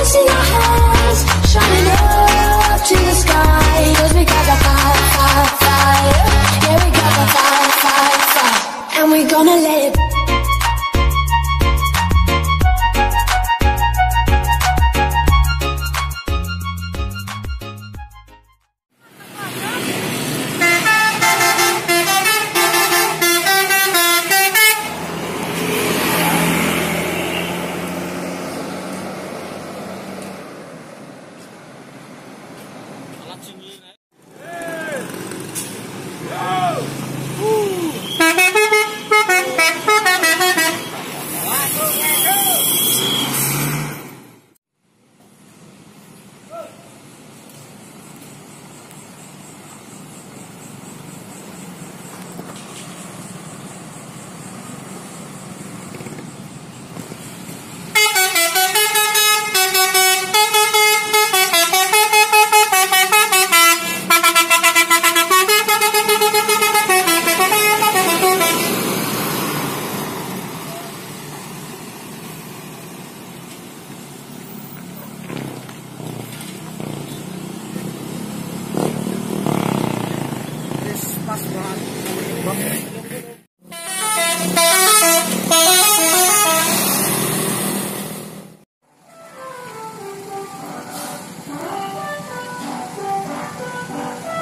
see your hands shining up to the sky, 'cause we got the fire, fire, fire. Yeah, we got the fire, fire, fire. And we gonna let it.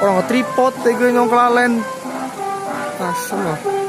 Orang tripod, tega nyong kelalen. Asem loh.